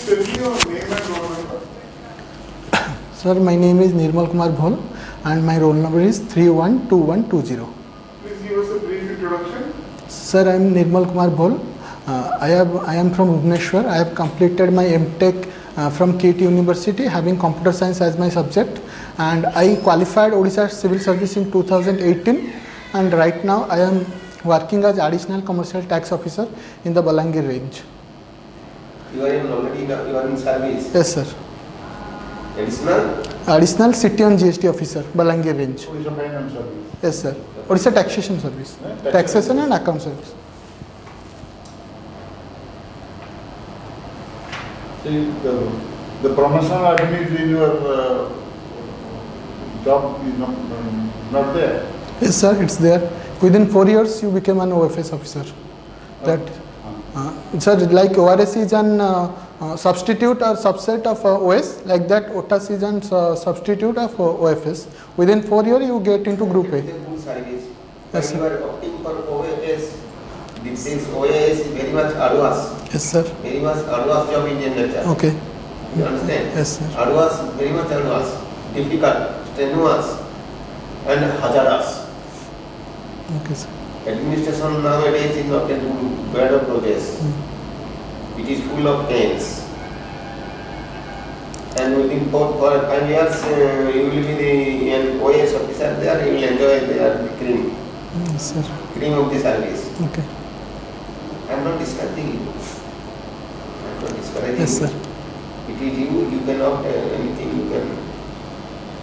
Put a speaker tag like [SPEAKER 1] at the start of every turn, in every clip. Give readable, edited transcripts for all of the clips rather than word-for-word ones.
[SPEAKER 1] tell me your name and roll number?
[SPEAKER 2] Sir, my name is Nirmal Kumar Bhol and my roll number is 312120.
[SPEAKER 1] Please give us a brief introduction.
[SPEAKER 2] Sir, I am Nirmal Kumar Bhol. I am from Bhubaneswar. I have completed my MTech from KT University having computer science as my subject, and I qualified Odisha Civil Service in 2018, and right now I am working as additional commercial tax officer in the Balangir range.
[SPEAKER 3] You are in service?
[SPEAKER 2] Yes, sir. Additional city and GST officer, Balangir range.
[SPEAKER 1] Odisha Finance Service.
[SPEAKER 2] Yes, sir. Odisha Taxation Service. Taxation and account service.
[SPEAKER 1] See, the promotional ability in your job is not there.
[SPEAKER 2] Yes, sir, it's there. Within 4 years, you become an OFS officer. That, sir, like ORS is an substitute or subset of OS, like that OTAS is an substitute of OFS. Within 4 years, you get into Group A.
[SPEAKER 3] Service.
[SPEAKER 2] Yes,
[SPEAKER 3] when you are opting for OFS, this OAS is very much arduous.
[SPEAKER 2] Yes, sir.
[SPEAKER 3] Very much arduous job in nature.
[SPEAKER 2] Okay.
[SPEAKER 3] You understand?
[SPEAKER 2] Yes, sir.
[SPEAKER 3] Arduous, very much arduous, difficult, strenuous, and hazardous.
[SPEAKER 2] Okay, sir.
[SPEAKER 3] Administration nowadays is not a bed of roses. It is full of pains. And within 4 or 5 years, you will be an OAS officer there, you will enjoy the cream.
[SPEAKER 2] Yes, sir.
[SPEAKER 3] Cream of the service.
[SPEAKER 2] Okay.
[SPEAKER 3] I am not discouraging you. I am not discouraging
[SPEAKER 2] Yes,
[SPEAKER 3] you.
[SPEAKER 2] sir.
[SPEAKER 3] It is you can opt anything, you can,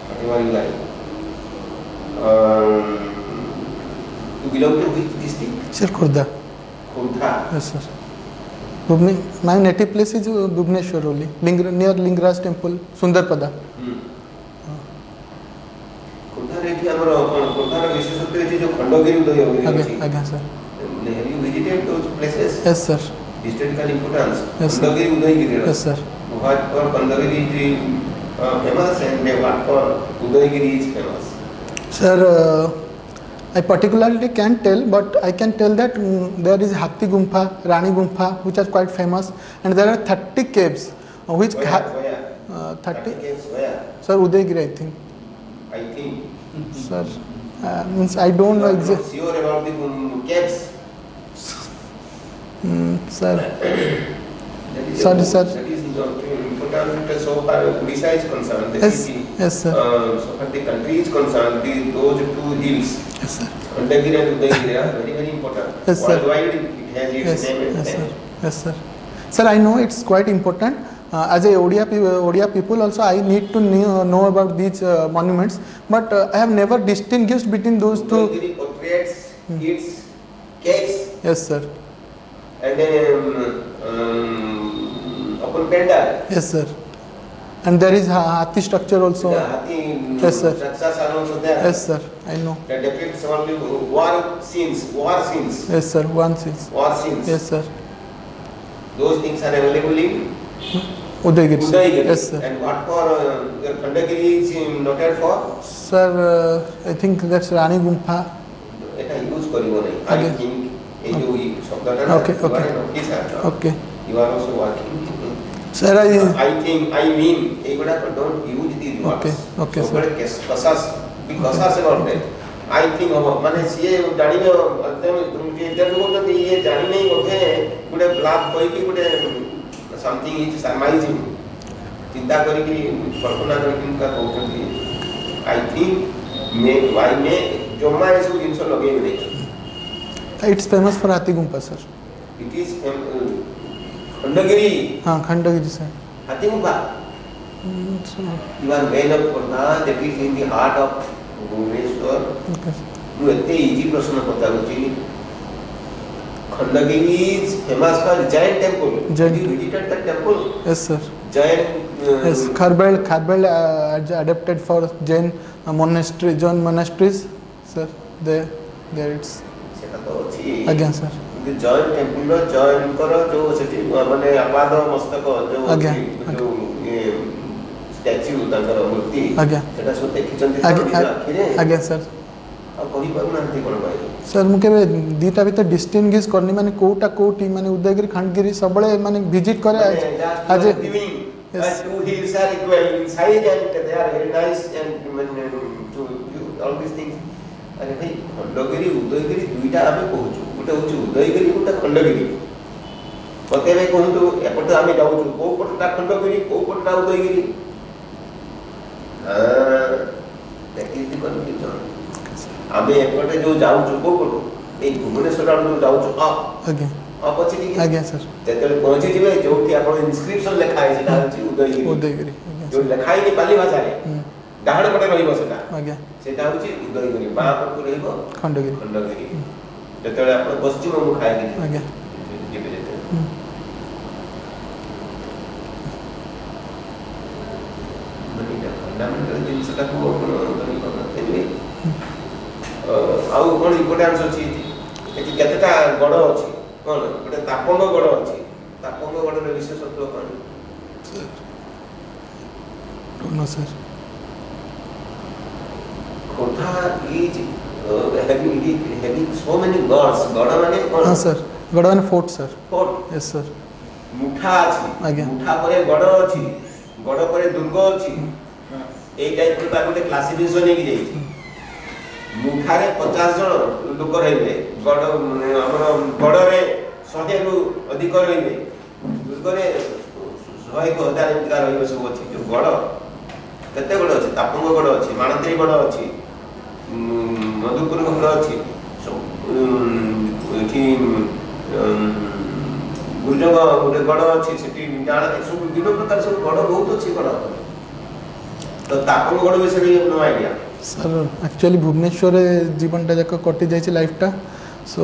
[SPEAKER 3] whatever you like. You belong to which district?
[SPEAKER 2] Sir, Khurda.
[SPEAKER 3] Khurda.
[SPEAKER 2] Yes, sir. My native place is Bhubaneswar only, near Lingaraj temple, Sundarpada.
[SPEAKER 3] Khurda रे Khurda विशेषत्व है जो Khandagiri Udayagiri
[SPEAKER 2] Again, sir.
[SPEAKER 3] Have you visited those places?
[SPEAKER 2] Yes, sir.
[SPEAKER 3] Historical importance.
[SPEAKER 2] Yes, sir.
[SPEAKER 3] Khandagiri Udayagiri.
[SPEAKER 2] Yes, sir.
[SPEAKER 3] What for Khandagiri is famous and what for Udayagiri is famous?
[SPEAKER 2] Sir, I particularly can't tell, but I can tell that there is Hathi Gumpha, Rani Gumpha, which are quite famous, and there are 30 caves, which
[SPEAKER 3] Where?
[SPEAKER 2] 30
[SPEAKER 3] caves where?
[SPEAKER 2] Sir, Udayagiri, I think.
[SPEAKER 3] I think.
[SPEAKER 2] Sir, means I don't know
[SPEAKER 3] You are not
[SPEAKER 2] exactly.
[SPEAKER 3] sure about the caves.
[SPEAKER 2] Sir,
[SPEAKER 3] That is
[SPEAKER 2] sorry, sir.
[SPEAKER 3] That is important so far Odisha is concerned. The
[SPEAKER 2] Yes,
[SPEAKER 3] city.
[SPEAKER 2] yes, sir.
[SPEAKER 3] So far the country is concerned. Those 2 hills.
[SPEAKER 2] Yes, sir.
[SPEAKER 3] Khandagiri and Udayagiri are very, very important.
[SPEAKER 2] Yes, sir.
[SPEAKER 3] Worldwide it has its
[SPEAKER 2] Yes,
[SPEAKER 3] name and
[SPEAKER 2] yes, sir.
[SPEAKER 3] name.
[SPEAKER 2] Yes, sir. Sir, I know it's quite important. As a Odia people also, I need to know about these monuments, but I have never distinguished between those two.
[SPEAKER 3] Udayagiri portraits its caves
[SPEAKER 2] Yes, sir.
[SPEAKER 3] and open pendal.
[SPEAKER 2] Yes, sir. And there is Hathi structure also.
[SPEAKER 3] The Hathi
[SPEAKER 2] Yes, sir.
[SPEAKER 3] structures are also there.
[SPEAKER 2] Yes, sir. I know.
[SPEAKER 3] That depicts only war scenes.
[SPEAKER 2] Yes, sir. One is.
[SPEAKER 3] War scenes.
[SPEAKER 2] Yes, sir.
[SPEAKER 3] Those things are available in
[SPEAKER 2] Udayagiri. Sir.
[SPEAKER 3] Udayagiri.
[SPEAKER 2] Yes, sir.
[SPEAKER 3] And what for your Khandagiri is noted for?
[SPEAKER 2] Sir, I think that's Rani Gumpha.
[SPEAKER 3] এটা use করিব নাই I
[SPEAKER 2] Okay.
[SPEAKER 3] Think এই যে ওই শব্দটা
[SPEAKER 2] Okay, okay. Okay.
[SPEAKER 3] You are also working.
[SPEAKER 2] Sir,
[SPEAKER 3] I think, I mean, এইগুলা don't use these words.
[SPEAKER 2] Okay, okay,
[SPEAKER 3] So,
[SPEAKER 2] sir.
[SPEAKER 3] but cautious, be cautious about that. I think হব মানে ସିଏ ଜାଣିବେ ଯେତେବେଳେ କହୁଛନ୍ତି ଇଏ ଜାଣି ନାହିଁ ବୋଧେ ଗୋଟେ ବ୍ଲାକ୍ କହିକି ଗୋଟେ something is surmising ଚିନ୍ତା କରିକି କଳ୍ପନା କରିକି କହୁଛନ୍ତି I think why may ଜମା ଏସବୁ ଜିନିଷ ଲଗେଇବେ ନାହିଁ.
[SPEAKER 2] it's famous for Hathi Gumpha, sir.
[SPEAKER 3] It is Khandagiri.
[SPEAKER 2] Khandagiri, sir.
[SPEAKER 3] Hathi Gumpha.
[SPEAKER 2] So,
[SPEAKER 3] You are well of Khurda, that is in the heart of Bhubaneswar.
[SPEAKER 2] okay.
[SPEAKER 3] You ଏତେ easy ପ୍ରଶ୍ନ ପଚାରୁଛି. Khandagiri is famous for Jain temple.
[SPEAKER 2] Jain.
[SPEAKER 3] Have you visited that temple?
[SPEAKER 2] Yes, sir.
[SPEAKER 3] Jain.
[SPEAKER 2] Yes, Kharbel adapted for Jain monastery, Jain monasteries, sir. There it's.
[SPEAKER 3] ସେଟା ତ ଅଛି.
[SPEAKER 2] Again, sir.
[SPEAKER 3] କିନ୍ତୁ ଜୈନ ଟେମ୍ପୁଲର ଜୈନଙ୍କର ଯୋଉ ସେଠି ମାନେ ଆପାଦ ମସ୍ତକ ଯୋଉ
[SPEAKER 2] ଆଜ୍ଞା,
[SPEAKER 3] ଯୋଉ ଷ୍ଟାଚ୍ୟୁ ତାଙ୍କର ମୂର୍ତ୍ତି
[SPEAKER 2] ଆଜ୍ଞା।
[SPEAKER 3] ସେଟା ସବୁ ଦେଖିଛନ୍ତି
[SPEAKER 2] Again, sir.
[SPEAKER 3] ଆଉ କହିପାରୁନାହାନ୍ତି କ'ଣ ପାଇଁ?
[SPEAKER 2] सर मुझे दीटा भीतर डिस्टिंग्विश करनी माने कोटा कोटी माने उदयगिरी खंडगिरी सबले माने विजिट करे आज
[SPEAKER 3] Yes. Two hills are equal in size and they are very nice and to all these things. अरे भाई खंडगिरी उदयगिरी दुईटा आम कहूँ गोटे हूँ उदयगिरी गोटे खंडगिरी मत कहतु एपटे आम जाऊँ कौ पटा खंडगिरी कौ पटा उदयगिरी आम एपटे जो जाऊँ कौ पटू ये भुवनेश्वर आड़ जो जाऊँ आप अच्छी
[SPEAKER 2] आज्ञा सर
[SPEAKER 3] जब पहुंची जीवे जो कि आपण इंस्क्रिप्शन लिखा है सेटा होची उदयगिरी जो लिखा है पाली भाषा रे डाहण पटे रहिबो सेटा
[SPEAKER 2] आज्ञा
[SPEAKER 3] सेटा होची उदयगिरी बा पटु रहिबो खंडगिरी जतले आपण पश्चिम मुख खाइ दी
[SPEAKER 2] आज्ञा
[SPEAKER 3] जेबे जेते मनिटा फंडामेंटल जिन सेटा को करी करते आउ कोन इम्पोर्टेंस अछि एति केतेटा गड अछि कौन गोटे तापंग गड़ अच्छी तापंग गड़र विशेषत्व कौन
[SPEAKER 2] sir
[SPEAKER 3] Khordha is having so many God's गड़ माने कौन
[SPEAKER 2] हां सर गड़ माने fort sir
[SPEAKER 3] fort
[SPEAKER 2] yes sir
[SPEAKER 3] मुठा अछि
[SPEAKER 2] आज्ञा
[SPEAKER 3] मुठा परे गड़ अछि गड़ परे दुर्ग अछि ए टाइप रो गोटे क्लासिफिकेशन हे जाई मुठारे 50 जन लोक रहिबे गड़ हमर गड़रे 100 रु अधिक रहिबे दुर्गरे 100,000 एंतिका रहिबे सब अछि जो गड़ केते गड़ अछि तापंग गड़ अछि माणत्री गड़ अछि मधुपुर गड़ अछि सब एठी गुरुजंग गोटे गड़ अछि सेठी जाण सब विभिन्न प्रकार सब गड़ बहुत अछि गड़ तो तापंग गड़ विषय no idea
[SPEAKER 2] sir actually Bhubaneswar जीवनटा जाक कटि जाइए लाइफटा सो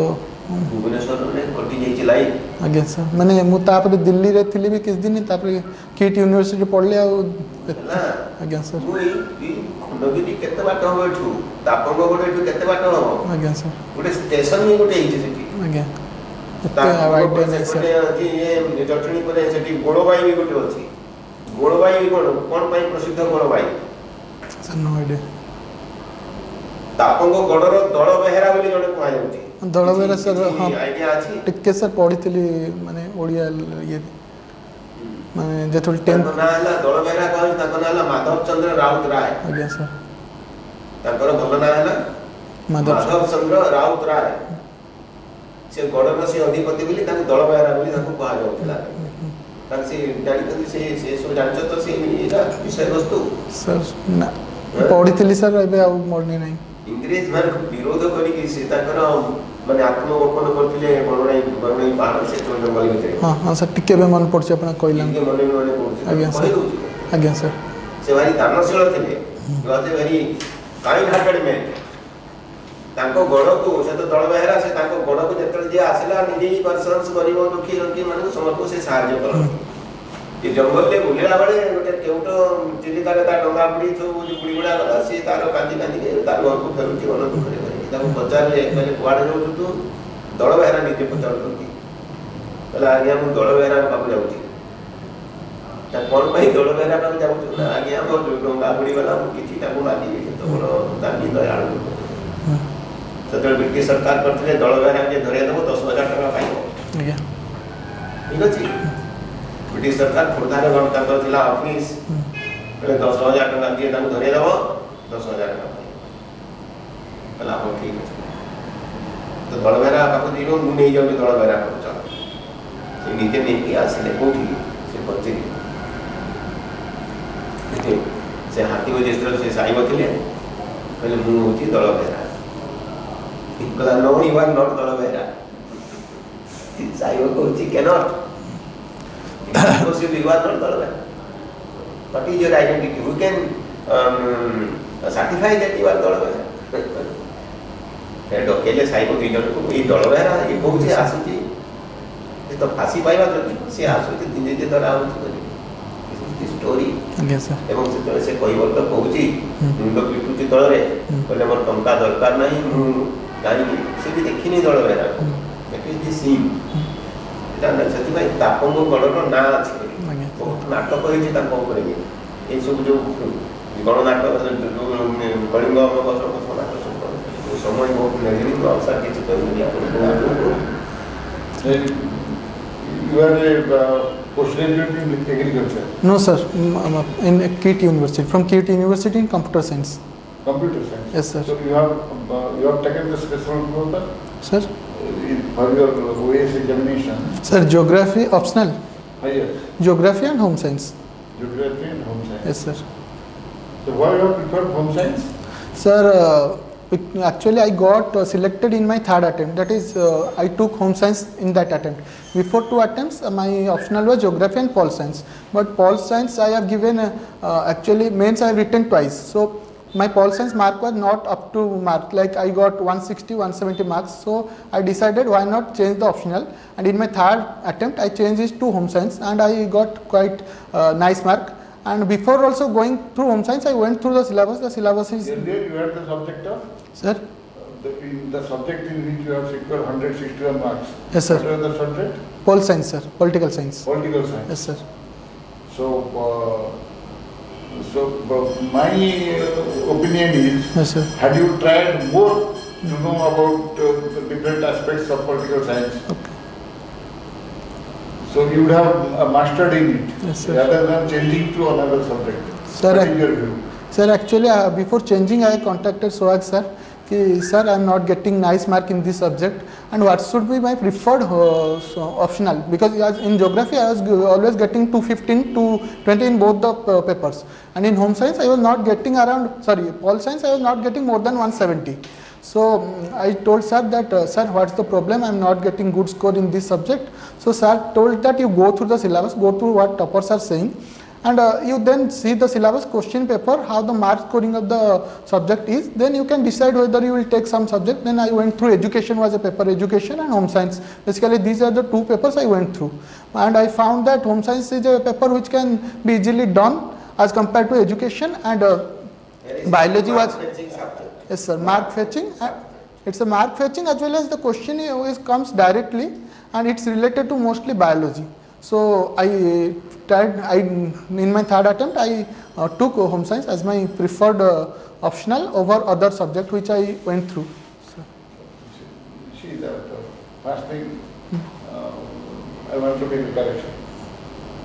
[SPEAKER 3] भुवनेश्वर में कटि जाइए लाइफ
[SPEAKER 2] आज्ञा सर माने मु तापर दिल्ली रे थिली भी किस दिन तापर किट यूनिवर्सिटी पढ़ले आज्ञा सर
[SPEAKER 3] खंडगिरी केते बाट हो एठू तापंग गोटे एठू केते बाट हो
[SPEAKER 2] आज्ञा सर
[SPEAKER 3] गोटे स्टेशन ही गोटे हिची सेठी
[SPEAKER 2] आज्ञा एते आइडिया नहीं सर
[SPEAKER 3] कि ये जटणी परे सेठी गोड़बाई भी गोटे अछि गोड़बाई कोन पई प्रसिद्ध गोड़बाई
[SPEAKER 2] सर नो आइडिया
[SPEAKER 3] तापंग गडर दळ बेहेरा बोली जणे कुआ जाउची
[SPEAKER 2] दळ बेहेरा सर हां
[SPEAKER 3] आइडिया अछि
[SPEAKER 2] टिके सर पढितली माने ओडिया ये माने जेतुल 10
[SPEAKER 3] नाला दळ बेहेरा कहै ताको नाला माधव चंद्र राउत राय
[SPEAKER 2] आज्ञा सर
[SPEAKER 3] ताकर भल ना हला माधव चंद्र राउत राय से गडर से अधिपति बोली ताको दळ बेहेरा बोली ताको कुआ जाउतला ताक से जानितली से सो जानछ तो से एटा विषय वस्तु
[SPEAKER 2] सर ना पढितली सर एबे आ मरनी नहीं
[SPEAKER 3] इंग्रेज मान विरोध करी कि से ताकर माने आत्मगोपन करथिले बरणाई पहाड़ से तो जंगल भितर
[SPEAKER 2] हां हां सर टिके बे मन पड़छ अपना कहला
[SPEAKER 3] के मने पड़छ
[SPEAKER 2] आज्ञा सर आज्ञा सर
[SPEAKER 3] से भारी दानशील थिले वाजे भारी काइंड हार्टेड मैन ताको गड़ को से तो दळ बेहरा से ताको गड़ को जतल जे आसला निजे ही पर्सन्स गरीब दुखी रखी माने समस्त से सहायता कर ये जंगल ले बुलेला बड़े गोटे केउटो चिलिका ता डंगा बुड़ी तो बुड़ी बुड़ा गला से तार कांदी कांदी के तार घर को फेरुची मन दुख रे ताको पचार ले पहले कुआडे जाउ तू दळ बेहरा निजे पचार तू पहले आगे हम दळ बेहरा बाबू जाउची ता कोन भाई दळ बेहरा बाबू जाउची ना आगे हम डंगा बुड़ी वाला किछि ताको मादी के तो बड़ दानी दयाल सतर ब्रिटिश सरकार करथिले दळ बेहरा जे धरे दबो 10,000 टका पाइबो
[SPEAKER 2] आज्ञा
[SPEAKER 3] ठीक अछि ब्रिटिश सरकार खोर्धारे गणतंत्र थिला ऑफिस पहले 10,000 टका दिए ताको धरे दबो 10,000 टका पहला हो ठीक है तो दळबेरा बाबू दिनो मु नहीं जाउ दळबेरा को चल से नीचे नहीं आसिले कोठी से पहुंचे से हाथी को जिस तरह से साइब थिले पहले मु होची दळबेरा इकला no you are not Dalabehera साइब को होची cannot because you are not Dalbera. What is your identity? Who can certify that you are Dalbera? डकेले साइब दुई जन को ये दलबेरा ये कहूँ आसूची ये तो फाँसी पाइबा जल्दी सी आसूची दिने दिन धरा होती स्टोरी एवं से कहबर तो कहूँ मुंड पिटुची दलरे कहले मोर टंका दरकार नहीं कहीं से भी देखनी दलबेरा सीन तापंग गड़र ना अच्छे बहुत नाटक होती ये सब जो गणनाटक कलिंग नाटक समय बहुत नेगरी तो अवसर के चित्र में
[SPEAKER 1] Then you are a postgraduate in agriculture,
[SPEAKER 2] No, sir. In KIT University, from KIT University in computer science.
[SPEAKER 1] computer science.
[SPEAKER 2] Yes, sir.
[SPEAKER 1] So you have taken the special quota
[SPEAKER 2] Sir,
[SPEAKER 1] for your OAS examination.
[SPEAKER 2] sir, geography optional.
[SPEAKER 1] Higher
[SPEAKER 2] Geography and home science.
[SPEAKER 1] geography and home science.
[SPEAKER 2] Yes, sir.
[SPEAKER 1] So why you have preferred home science?
[SPEAKER 2] Sir, actually I got selected in my third attempt. That is, I took home science in that attempt. Before 2 attempts, my optional was geography and pol science. But pol science I have given, actually mains I have written twice. So my pol science mark was not up to mark. Like I got 160, 170 marks. So I decided why not change the optional. And in my third attempt, I changed it to home science, and I got quite nice mark. And before also going through home science, I went through the syllabus. The syllabus is,
[SPEAKER 1] Earlier you had the subject of
[SPEAKER 2] sir.
[SPEAKER 1] the subject in which you have secured 161 marks.
[SPEAKER 2] Yes, sir.
[SPEAKER 1] What was the subject?
[SPEAKER 2] Pol science, sir. Political science.
[SPEAKER 1] Political science.
[SPEAKER 2] Yes, sir.
[SPEAKER 1] So, my opinion is,
[SPEAKER 2] Yes, sir.
[SPEAKER 1] had you tried more to know about the different aspects of political science,
[SPEAKER 2] Okay.
[SPEAKER 1] so you would have mastered in it,
[SPEAKER 2] Yes, sir.
[SPEAKER 1] rather than changing to another subject.
[SPEAKER 2] Sir,
[SPEAKER 1] What is your view?
[SPEAKER 2] Sir, actually, before changing, I contacted Sohag sir. Sir, I am not getting nice mark in this subject, and what should be my preferred optional? Because as in geography, I was always getting 215 to 20 in both the papers, and in home science, I was not getting around. Sorry, pol science, I was not getting more than 170. So I told sir that, sir, what's the problem? I am not getting good score in this subject. So sir told that you go through the syllabus, go through what toppers are saying, and you then see the syllabus question paper, how the mark scoring of the subject is. Then you can decide whether you will take some subject. Then I went through education was a paper, education and home science. Basically these are the 2 papers I went through, and I found that home science is a paper which can be easily done as compared to education, and biology was, yes sir, mark fetching. It's a mark fetching as well as the question comes directly, and it's related to mostly biology. So I tried, in my third attempt, I took home science as my preferred optional over other subject which I went through. So.
[SPEAKER 1] See that first thing, I want to make a correction.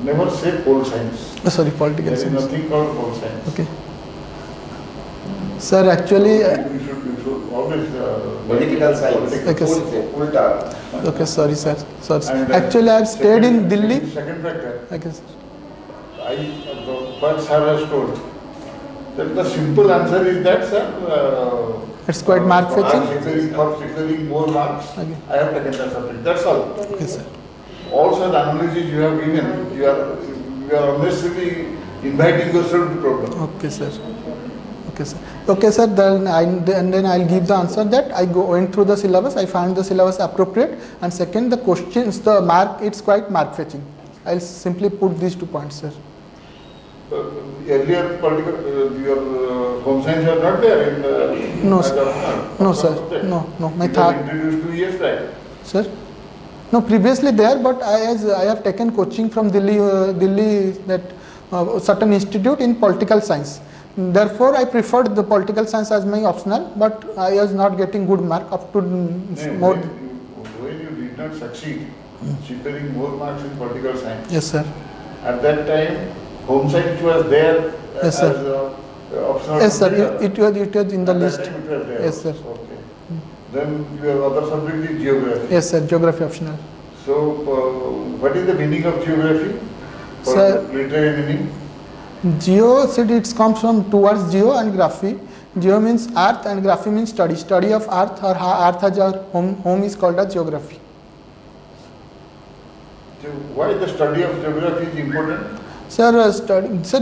[SPEAKER 1] Never say pol science.
[SPEAKER 2] Sorry, political
[SPEAKER 1] There is
[SPEAKER 2] science.
[SPEAKER 1] nothing called pol science.
[SPEAKER 2] Okay. Sir, actually,
[SPEAKER 1] You should always
[SPEAKER 3] political science.
[SPEAKER 2] Okay, sir.
[SPEAKER 3] Ulta.
[SPEAKER 2] okay, sorry sir. Sorry.
[SPEAKER 1] And,
[SPEAKER 2] Actually, I have stayed in Delhi.
[SPEAKER 1] Second factor,
[SPEAKER 2] Okay, sir.
[SPEAKER 1] what sir has told, that the simple answer is that, sir,
[SPEAKER 2] It's quite mark fetching.
[SPEAKER 1] for securing more marks,
[SPEAKER 2] Okay.
[SPEAKER 1] I have taken that subject. That's all.
[SPEAKER 2] Okay, sir.
[SPEAKER 1] Also, the analysis you have given, you are unnecessarily inviting yourself to problem.
[SPEAKER 2] Okay, sir. Okay, sir. Okay, sir. Then I'll give the answer that I went through the syllabus. I found the syllabus appropriate, and second, the questions, the mark, it's quite mark fetching. I'll simply put these 2 points, sir.
[SPEAKER 1] Earlier, your home science was not there in the.
[SPEAKER 2] No,
[SPEAKER 1] as
[SPEAKER 2] sir.
[SPEAKER 1] of
[SPEAKER 2] No,
[SPEAKER 1] now.
[SPEAKER 2] sir. No. My
[SPEAKER 1] It was
[SPEAKER 2] third,
[SPEAKER 1] introduced 2 years back.
[SPEAKER 2] sir. No, previously there, but I have taken coaching from Delhi that certain institute in political science. Therefore, I preferred the political science as my optional, but I was not getting good mark up to more.
[SPEAKER 1] When you did not succeed securing more marks in political science,
[SPEAKER 2] Yes, sir.
[SPEAKER 1] at that time, home science was there
[SPEAKER 2] Yes,
[SPEAKER 1] as
[SPEAKER 2] sir.
[SPEAKER 1] optional.
[SPEAKER 2] Yes, sir.
[SPEAKER 1] subject.
[SPEAKER 2] It was in the
[SPEAKER 1] At that
[SPEAKER 2] list.
[SPEAKER 1] time it was there.
[SPEAKER 2] Yes, sir.
[SPEAKER 1] Okay. Then your other subject is geography.
[SPEAKER 2] Yes, sir. Geography optional.
[SPEAKER 1] So, what is the meaning of geography? For
[SPEAKER 2] Sir-
[SPEAKER 1] literary meaning?
[SPEAKER 2] Geo, said it comes from 2 words, geo and graphy. Geo means earth and graphy means study. Study of earth, or how earth has our home is called as geography.
[SPEAKER 1] So why the study of geography is important?
[SPEAKER 2] Sir,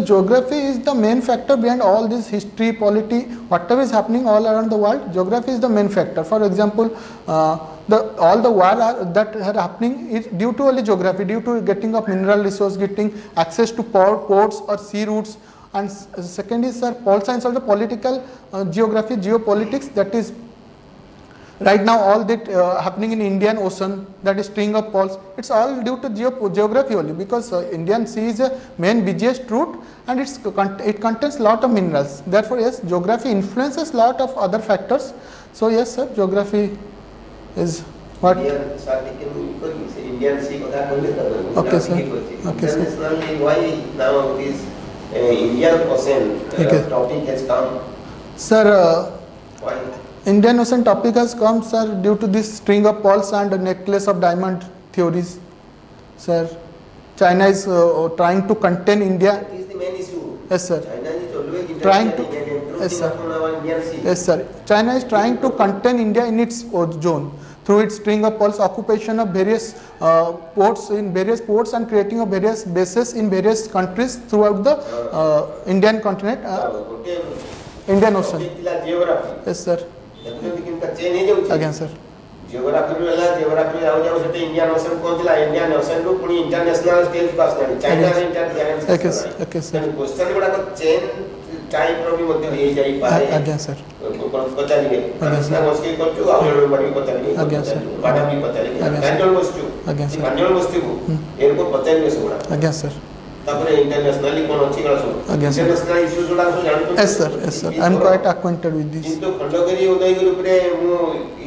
[SPEAKER 2] geography is the main factor behind all this history, polity, whatever is happening all around the world. Geography is the main factor. For example, all the war that are happening is due to only geography, due to getting of mineral resource, getting access to ports or sea routes. And second is, sir, pol science or the political geography, geopolitics, that is right now all that happening in Indian Ocean, that is string of poles, it's all due to geography only, because Indian Sea is a main busiest route, and it contains lot of minerals. Therefore, yes, geography influences lot of other factors. So yes, sir, geography is what.
[SPEAKER 3] Indian sir Indian sea কথা কইলে তো
[SPEAKER 2] Okay, sir. Okay, sir.
[SPEAKER 3] Internationally, why now this Indian Ocean
[SPEAKER 2] Okay.
[SPEAKER 3] topic has come?
[SPEAKER 2] Sir,
[SPEAKER 3] Why?
[SPEAKER 2] Indian Ocean topic has come, sir, due to this string of pearls and necklace of diamond theories. Sir, China is trying to contain India.
[SPEAKER 3] That is the main issue.
[SPEAKER 2] Yes, sir.
[SPEAKER 3] China is always
[SPEAKER 2] Trying to-
[SPEAKER 3] encroaching
[SPEAKER 2] Yes, sir.
[SPEAKER 3] upon our Indian sea.
[SPEAKER 2] Yes, sir. China is trying to contain India in its zone through its string of pearls, occupation of various ports and creating of various bases in various countries throughout the Indian continent,
[SPEAKER 3] ଗୋଟେ
[SPEAKER 2] Indian Ocean.
[SPEAKER 3] topic ଥିଲା geography.
[SPEAKER 2] Yes, sir.
[SPEAKER 3] ଦେଖୁଛନ୍ତି କେମିତି change ହେଇଯାଉଛି।
[SPEAKER 2] Again, sir.
[SPEAKER 3] Geography ରୁ ହେଲା geography ଆଉ ଯାଉ ସେଠି ଇଣ୍ଡିଆନ ଓସେନ ପହଞ୍ଚିଲା ଇଣ୍ଡିଆନ ଓସେନ ରୁ ପୁଣି ଇଣ୍ଟରନ୍ୟାସନାଲ ସ୍କେଲ କୁ ଆସିଲାଣି ଚାଇନାରେ interference
[SPEAKER 2] Okay, sir. Okay, sir.
[SPEAKER 3] Question ଗୁଡାକ ଚେଞ୍ଜ ଟାଇପ ର ବି ମଧ୍ୟ ହେଇଯାଇପାରେ
[SPEAKER 2] Again, sir.
[SPEAKER 3] ପଚାରିବେ
[SPEAKER 2] ଆଜ୍ଞା,
[SPEAKER 3] ନା ମସ୍କି କରୁଛୁ ଆଉ ଜଣେ ବାଡ଼ି ପଚାରିବେ
[SPEAKER 2] ଆଜ୍ଞା, sir.
[SPEAKER 3] ବାଡ଼ା ବି ପଚାରିବେ
[SPEAKER 2] ଆଜ୍ଞା,
[SPEAKER 3] ପାଞ୍ଚ
[SPEAKER 2] sir.
[SPEAKER 3] ଜଣ ବସିଛୁ
[SPEAKER 2] ଆଜ୍ଞା, sir.
[SPEAKER 3] ପାଞ୍ଚ ଜଣ ବସିଥିବୁ ଏରକୁ ପଚାରିବେ ସେଗୁଡା
[SPEAKER 2] Again, sir.
[SPEAKER 3] ତାପରେ ଇଣ୍ଟରନ୍ୟାସନାଲି କ'ଣ ଅଛି କ'ଣ ସବୁ
[SPEAKER 2] ଆଜ୍ଞା, sir.
[SPEAKER 3] ଇଣ୍ଟରନ୍ୟାସନାଲ ଇସ୍ୟୁ ଗୁଡାକ ସବୁ ଜାଣୁଛନ୍ତି
[SPEAKER 2] Yes, sir. Yes, sir. I am quite acquainted with this.
[SPEAKER 3] କିନ୍ତୁ ଖଣ୍ଡଗିରି ଉଦୟଗିରି ଉପରେ ମୁଁ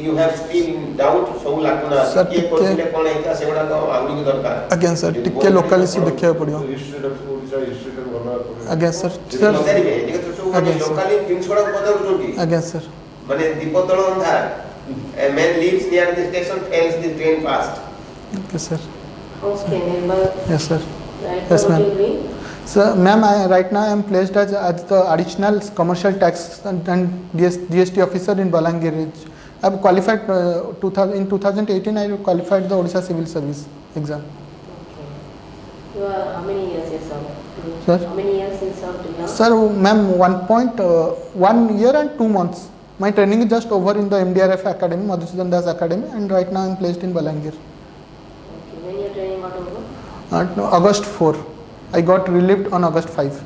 [SPEAKER 3] ୟୁ ହାଭ୍ ଷ୍ଟିଲ୍ ଡାଉଟ୍ ସବୁ ଲାଗୁନା
[SPEAKER 2] Sir,
[SPEAKER 3] କିଏ
[SPEAKER 2] ଟିକେ-
[SPEAKER 3] କରିଥିଲେ କ'ଣ ହେଇଥିଲା ସେଗୁଡାକ ଆହୁରି ବି ଦରକାର
[SPEAKER 2] Again, sir. ଟିକେ local issue ଦେଖିବାକୁ ପଡ଼ିବ.
[SPEAKER 1] ହିଷ୍ଟ୍ରି ଓଡ଼ିଶା ହିଷ୍ଟ୍ରି ଭଲ ଭାବରେ
[SPEAKER 2] Again, sir. Sir.
[SPEAKER 3] ପଚାରିବେ ଏଠିକି ତ ସବୁ
[SPEAKER 2] ଆଜ୍ଞା, sir.
[SPEAKER 3] ଲୋକାଲି ଜିନିଷ ଗୁଡାକ ପଚାରୁଛନ୍ତି
[SPEAKER 2] Again, sir.
[SPEAKER 3] ମାନେ ଦୀପ ତଳ ଅନ୍ଧାର a man lives near the station fails the train fast
[SPEAKER 2] Okay, sir.
[SPEAKER 4] Okay, Nirmal.
[SPEAKER 2] Yes, sir.
[SPEAKER 4] Right,
[SPEAKER 2] Yes,
[SPEAKER 4] what
[SPEAKER 2] ma'am.
[SPEAKER 4] do you mean?
[SPEAKER 2] Sir, ma'am, right now I am placed as the additional commercial tax and GST officer in Balangir Range. I have qualified in 2018. I qualified the Odisha Civil Service exam.
[SPEAKER 4] Okay. You are how many years you served?
[SPEAKER 2] Sir?
[SPEAKER 4] How many years you served now?
[SPEAKER 2] Sir, ma'am, 1 year and 2 months. My training is just over in the MDRF Academy, Madhusudan Das Academy, and right now I am placed in Balangir.
[SPEAKER 4] Okay, when your training got over?
[SPEAKER 2] No, August 4. I got relieved on August 5.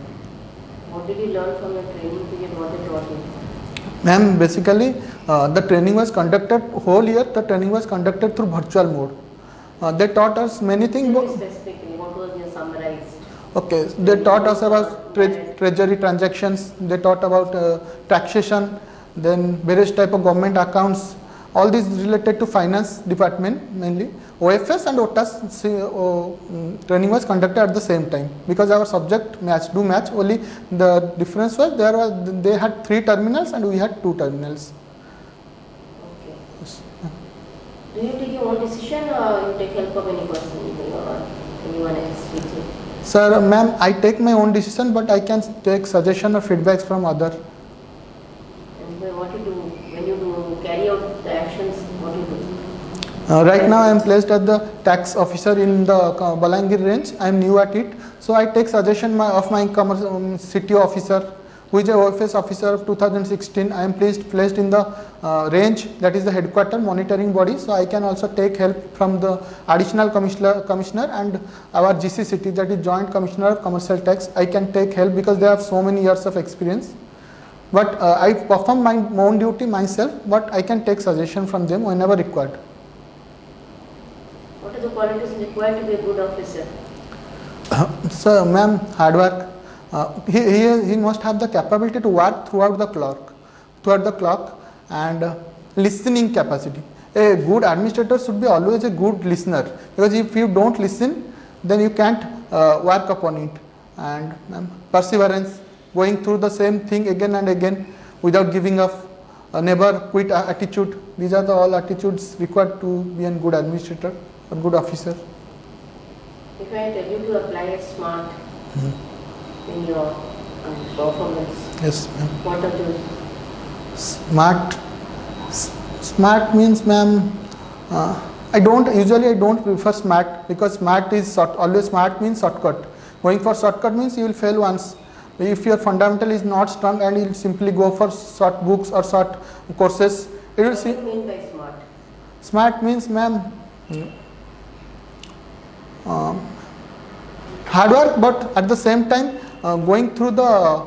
[SPEAKER 4] What did you learn from your training period? What they taught you?
[SPEAKER 2] Ma'am, basically, the training was conducted whole year. The training was conducted through virtual mode. They taught us many things.
[SPEAKER 4] Tell me specifically, what was your summarized?
[SPEAKER 2] Okay, they taught us about treasury transactions. They taught about taxation, then various type of government accounts. All these related to finance department mainly. OFS and OTAS training was conducted at the same time because our subject match. Only the difference was they had 3 terminals and we had 2 terminals.
[SPEAKER 4] Okay. Do you take your own decision or you take help of any person or anyone else with you?
[SPEAKER 2] Sir, ma'am, I take my own decision, but I can take suggestion or feedbacks from other.
[SPEAKER 4] And what you do when you do carry out the actions? What you do?
[SPEAKER 2] Right now, I am placed as the tax officer in the Balangir range. I am new at it, so I take suggestion of my CTO officer, who is a OFS officer of 2016. I am placed in the range, that is the headquarter monitoring body. So I can also take help from the additional commissioner and our GCCT, that is Joint Commissioner of Commercial Tax. I can take help because they have so many years of experience. But I perform my own duty myself, but I can take suggestion from them whenever required.
[SPEAKER 4] What are the qualities required to be a good officer?
[SPEAKER 2] Sir, ma'am, hard work. He must have the capability to work throughout the clock, and listening capacity. A good administrator should be always a good listener, because if you don't listen, then you can't work upon it. And perseverance, going through the same thing again and again without giving up, never quit attitude. These are the all attitudes required to be a good administrator, a good officer.
[SPEAKER 4] If I tell you to apply it smart in your performance,
[SPEAKER 2] Yes, ma'am.
[SPEAKER 4] what are those?
[SPEAKER 2] Smart means, ma'am, I don't prefer smart, because smart is always smart means shortcut. Going for shortcut means you will fail once. If your fundamental is not strong and you will simply go for short books or short courses, it will
[SPEAKER 4] What do you mean by smart?
[SPEAKER 2] Smart means, ma'am, hard work, but at the same time going through the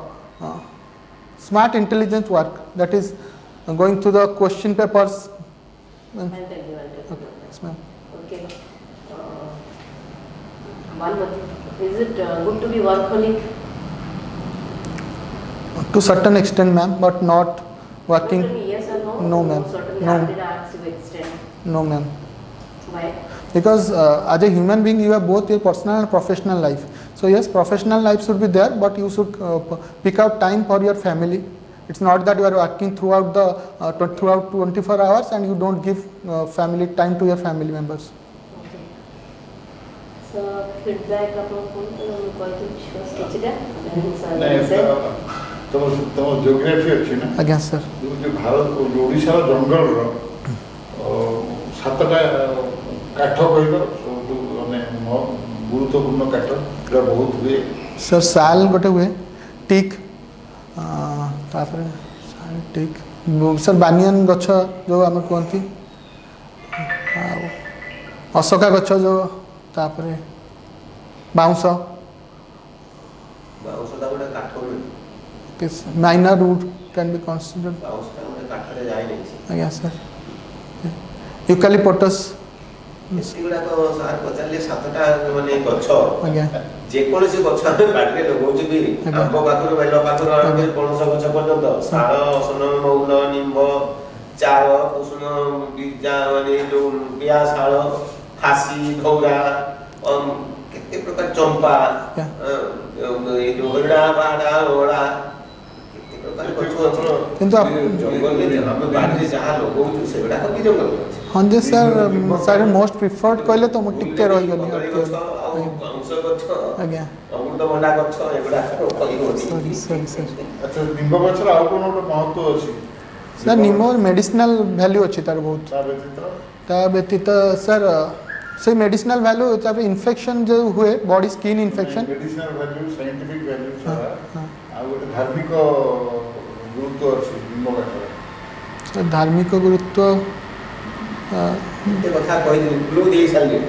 [SPEAKER 2] smart intelligence work, that is going through the question papers.
[SPEAKER 4] I'll tell you.
[SPEAKER 2] Yes, ma'am.
[SPEAKER 4] Okay. One more thing. Is it good to be workaholic?
[SPEAKER 2] To certain extent, ma'am, but not working.
[SPEAKER 4] Tell me yes or no.
[SPEAKER 2] No, ma'am.
[SPEAKER 4] Certainly
[SPEAKER 2] No.
[SPEAKER 4] after hours you extend.
[SPEAKER 2] No, ma'am.
[SPEAKER 4] Why?
[SPEAKER 2] Because as a human being, you have both your personal and professional life. So yes, professional life should be there, but you should pick out time for your family. It's not that you are working throughout the throughout 24 hours and you don't give family time to your family members.
[SPEAKER 4] Okay. So feedback ଆପଣ ମୁଁ କହିଥିଲି ବିଶ୍ୱାସ କିଛିଟା
[SPEAKER 1] ତମ geography ଅଛି ନା
[SPEAKER 2] ଆଜ୍ଞା sir.
[SPEAKER 1] ଯେଉଁ ଭାରତ ଓଡ଼ିଶାର ଜଙ୍ଗଲର 7ଟା କାଠ କହିଲ ସବୁଠୁ ମାନେ ଗୁରୁତ୍ୱପୂର୍ଣ୍ଣ କାଠ ଏଇଟା ବହୁତ ହୁଏ।
[SPEAKER 2] ସାର୍ ଶାଲ ଗୋଟେ ହୁଏ, ଟିକ୍, ତାପରେ ଟିକ୍ ସାର୍ ବାନିୟନ ଗଛ ଯେଉଁ ଆମେ କୁହନ୍ତି, ଆଉ ଅଶୋକା ଗଛ ଯେଉଁ, ତାପରେ ବାଉଁଶ,
[SPEAKER 3] ବାଉଁଶଟା ଗୋଟେ କାଠ ମିଳେ।
[SPEAKER 2] Minor wood can be considered.
[SPEAKER 3] ବାଉଁଶଟା ଗୋଟେ କାଠରେ ଯାଇନି।
[SPEAKER 2] ଆଜ୍ଞା ସାର୍। ୟୁକାଲିପଟସ୍।
[SPEAKER 3] ଏଗୁଡ଼ାକ ସାର୍ ପଚାରିଲେ 7ଟା ମାନେ ଗଛ,
[SPEAKER 2] ଆଜ୍ଞା
[SPEAKER 3] ଯେକୌଣସି ଗଛ ଆମେ ବାଡ଼ିରେ ଲଗାଉଛୁ ବି, ଆମ୍ବ ପାଖରୁ ବେଲ ପାଖରୁ ଆରମ୍ଭ କରି ପଣସ ଗଛ ପର୍ଯ୍ୟନ୍ତ, ଶାଳ, ଅସନ, ମହୁଲ, ନିମ୍ବ, ଚାର, କୁସୁମ, ମାନେ ଯୋଉ ପିଆ ଶାଳ, ଫାସି, ଘଉରା, କେତେ ପ୍ରକାର ଚମ୍ପା, ଏଇ ଯୋଉ ହରିଡ଼ା, ବାହାଡ଼ା, ଓଳା, କେତେ ପ୍ରକାର ଗଛ ଅଛି।
[SPEAKER 2] କିନ୍ତୁ
[SPEAKER 3] ଜଙ୍ଗଲରେ ଆମେ ବାଡ଼ିରେ ଯାହା ଲଗାଉଛୁ ସେଗୁଡ଼ାକ ବି ଜଙ୍ଗଲରେ ଅଛି।
[SPEAKER 2] ହଁ ଯେ ସାର୍, ସାର୍ ମୋଷ୍ଟ ପ୍ରିଫର୍ଡ କହିଲେ ତ ମୁଁ ଟିକେ ରହିଗଲି।
[SPEAKER 3] ବାଉଁଶ ଗଛ,
[SPEAKER 2] ଆଜ୍ଞା
[SPEAKER 3] ଅମୃତଭଣ୍ଡା ଗଛ, ଏଗୁଡ଼ାକ କହିବନି।
[SPEAKER 2] ସରି ସରି ସାର୍।
[SPEAKER 1] ଆଚ୍ଛା, ନିମ୍ବ ଗଛର ଆଉ କ'ଣ ଗୋଟେ ମହତ୍ତ୍ୱ ଅଛି
[SPEAKER 2] ସାର୍? ନିମ୍ବ ମେଡ଼ିସିନାଲ ଭ୍ୟାଲ୍ୟୁ ଅଛି ତାର ବହୁତ। ତା ବ୍ୟତୀତ ସାର୍ ସେଇ ମେଡ଼ିସିନାଲ ଭ୍ୟାଲ୍ୟୁ, ତାପରେ ଇନଫେକ୍ସନ୍ ଯେଉଁ ହୁଏ, body skin infection,
[SPEAKER 1] medicinal value, scientific value ଛଡ଼ା ଆଉ ଗୋଟେ ଧାର୍ମିକ ଗୁରୁତ୍ୱ ଅଛି ନିମ୍ବ କାଠର।
[SPEAKER 2] ସାର୍ ଧାର୍ମିକ ଗୁରୁତ୍ୱ
[SPEAKER 3] ଏତେ କଥା କହିଲି, କ୍ଲୁ ଦେଇ ସାରିଲି।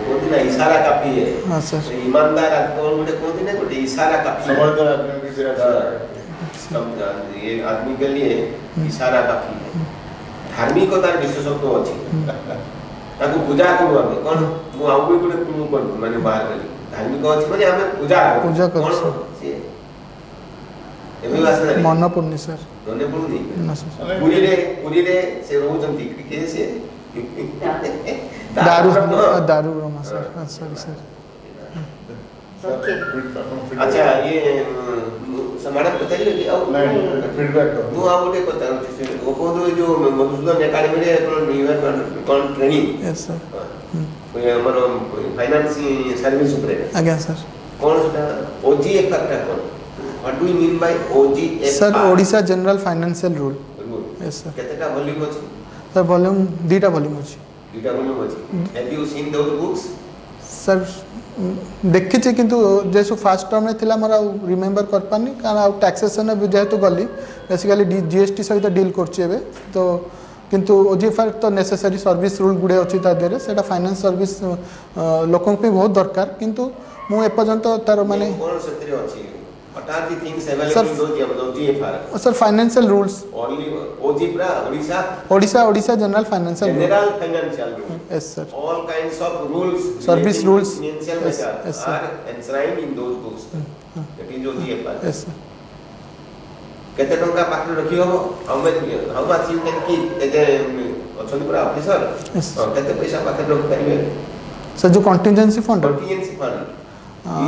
[SPEAKER 3] କୁହନ୍ତି ନା ଇଶାରା କାଫି ହେ।
[SPEAKER 2] ହଁ ସାର୍।
[SPEAKER 3] ईमानदार आदमी ଗୋଟେ କୁହନ୍ତି ନା, ଗୋଟେ ଇଶାରା କାଫି है।
[SPEAKER 1] समझदार आदमी की
[SPEAKER 3] ये आदमी के लिए इशारा काफी है। धार्मिकतार विशेषत्व ଅଛି। ତାକୁ ପୂଜା କରୁ ଆମେ କ'ଣ, ମୁଁ ଆଉ ଗୋଟେ କ୍ଲୁ କରୁ ମାନେ ବାହାର କଲି, ଧାର୍ମିକ ଅଛି ମାନେ ଆମେ ପୂଜା କରୁ। ଏବେ ଆସେ
[SPEAKER 2] ମନେ ପଡ଼ୁନି ସାର୍।
[SPEAKER 3] ମନେ ପଡୁନି।
[SPEAKER 2] ନା ସାର୍।
[SPEAKER 3] ପୁରୀରେ ସେ ରହୁଛନ୍ତି, କିଏ ସେ
[SPEAKER 2] ଦାରୁ ରମା ସାର୍। ସରି ସାର୍।
[SPEAKER 3] अच्छा, ये मैडम बताइए कि और
[SPEAKER 1] फीडबैक
[SPEAKER 3] ମୁଁ ଆଉ ଗୋଟେ କଥା ଅଛି, ସେ ଓପୋଦ ଯୋଉ ମଧୁସୂଦନ ଏକାଡେମୀରେ କ'ଣ ଟ୍ରେନିଂ
[SPEAKER 2] यस सर।
[SPEAKER 3] ଆମର ଫାଇନାନ୍ସ ସର୍ଭିସ ଉପରେ
[SPEAKER 2] ଆଜ୍ଞା ସାର୍।
[SPEAKER 3] କ'ଣ ସେଟା OGFR ଟା କ'ଣ? What do you mean by OGFR?
[SPEAKER 2] Sir Odisha general financial rule. Yes sir.
[SPEAKER 3] କେତେଟା ଭଲ୍ୟୁମ ଅଛି?
[SPEAKER 2] सर वॉल्यूम 2टा वॉल्यूम ଅଛି।
[SPEAKER 3] 2ଟା ଭଲ୍ୟୁମ ଅଛି। Have you seen those books?
[SPEAKER 2] Sir देखिए किंतु जैसे फास्ट टर्म में थिला मोर रिमेम्बर कर पानी, कारण आउ टैक्सेशन जेहेतु गली बेसिकली जीएसटी सहित डील करछि एबे, तो किंतु ओजीएफआर तो नेसेसरी सर्विस रूल गुडे अछि ता देरे, सेटा फाइनेंस सर्विस लोकन पे बहुत दरकार, किंतु मु एपर्यंत तार माने
[SPEAKER 3] कोन सेतरे अछि? What are the things available in those OGFR?
[SPEAKER 2] Sir financial rules
[SPEAKER 3] Only OGFR,
[SPEAKER 2] Odisha general financial rule.
[SPEAKER 3] General financial rules.
[SPEAKER 2] Yes sir.
[SPEAKER 3] All kinds of rules,
[SPEAKER 2] Service rules.
[SPEAKER 3] financial
[SPEAKER 2] Yes,
[SPEAKER 3] matters
[SPEAKER 2] yes, sir.
[SPEAKER 3] are enshrined in those books. That is OGFR.
[SPEAKER 2] Yes sir.
[SPEAKER 3] केते टंका पाखरे रखी हो, how much you can keep as a अछन पूरा officer,
[SPEAKER 2] Yes.
[SPEAKER 3] केते पैसा पाखरे रख परिबे?
[SPEAKER 2] सर जो contingency fund
[SPEAKER 3] contingency fund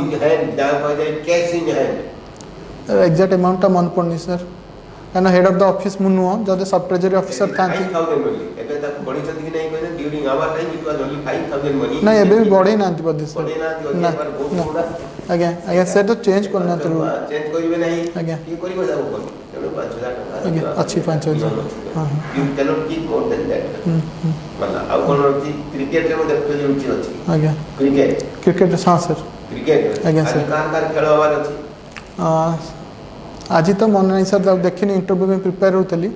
[SPEAKER 3] in hand, that by the cash in hand,
[SPEAKER 2] exact amount टा मन पड़नी सर, कारण हेड ऑफ द ऑफिस मु नुह, जदे सब ट्रेजरी ऑफिसर थांती
[SPEAKER 3] 5000 मनी एबे तक बड़ी चंद की नहीं कहने during our time it was only 5000 money.
[SPEAKER 2] नहीं एबे भी बढ़े नांती बदे सर।
[SPEAKER 3] बड़े ना OGFR बहुत बड़ा
[SPEAKER 2] आज्ञा आज्ञा से तो चेंज करना तो
[SPEAKER 3] चेंज करिवे नहीं
[SPEAKER 2] आज्ञा
[SPEAKER 3] की करिवे जाबो कोन, तेनो 5000 टका
[SPEAKER 2] आज्ञा अच्छी 5000। हां
[SPEAKER 3] you can not keep more than that. मतलब अब कोन अछि क्रिकेट रे मते रुचि अछि।
[SPEAKER 2] आज्ञा क्रिकेट हां सर।
[SPEAKER 3] क्रिकेट
[SPEAKER 2] आज्ञा सर।
[SPEAKER 3] कार खेल हवार अछि?
[SPEAKER 2] आज तो मन नहीं सर, जब देखिनी इंटरव्यू में प्रिपेयर होतली।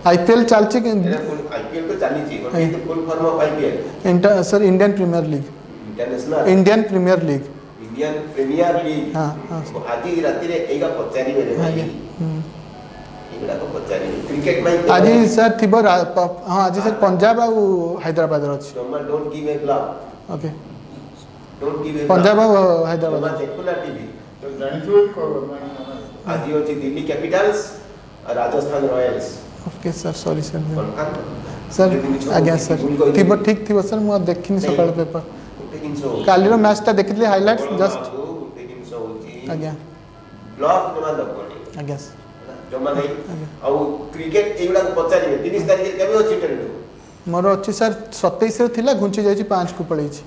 [SPEAKER 2] आईपीएल चलची कि
[SPEAKER 3] आईपीएल तो चली छी, बट ये full form of IPL
[SPEAKER 2] sir Indian Premier League.
[SPEAKER 3] International
[SPEAKER 2] Indian Premier League.
[SPEAKER 3] हां आज राति रे एगा पचारी बेले भाई एगडा को पचारी क्रिकेट में
[SPEAKER 2] आज सर थिबो हां आज सर पंजाब आ हैदराबाद रो अछि।
[SPEAKER 3] Don't give a glove.
[SPEAKER 2] Okay
[SPEAKER 3] don't give a
[SPEAKER 2] Punjab आ हैदराबाद
[SPEAKER 3] देखो ना टीवी तो
[SPEAKER 1] ଜାଣିଥିବ କି କଣ
[SPEAKER 3] ଆଜି ଅଛି ଦିଲ୍ଲୀ କ୍ୟାପିଟାଲ୍ସ ଆଉ Rajasthan Royals.
[SPEAKER 2] Okay sir sorry sir
[SPEAKER 3] confirm
[SPEAKER 2] sir आज्ञा सर थिबो ठीक थिबो सर मु देखिनी सकाळ पेपर
[SPEAKER 3] ଗୋଟେ ଜିନିଷ ହଉଛି
[SPEAKER 2] काली रो मैच ता देखितले हाइलाइट्स जस्ट
[SPEAKER 3] ଗୋଟେ ଜିନିଷ ହଉଛି
[SPEAKER 2] आज्ञा
[SPEAKER 3] ବ୍ଲକ୍ ଜମା ଦବନି
[SPEAKER 2] आज्ञा
[SPEAKER 3] ଜମା ନାହିଁ ଆଉ କ୍ରିକେଟ ଏଇଗୁଡାକୁ ପଚାରିବେ 30 ତାରିଖରେ କେବେ ଅଛି ଇଣ୍ଟରଭ୍ୟୁ
[SPEAKER 2] मोर अछि सर 27 रे थिला घुंची जाई 5 को पळै छी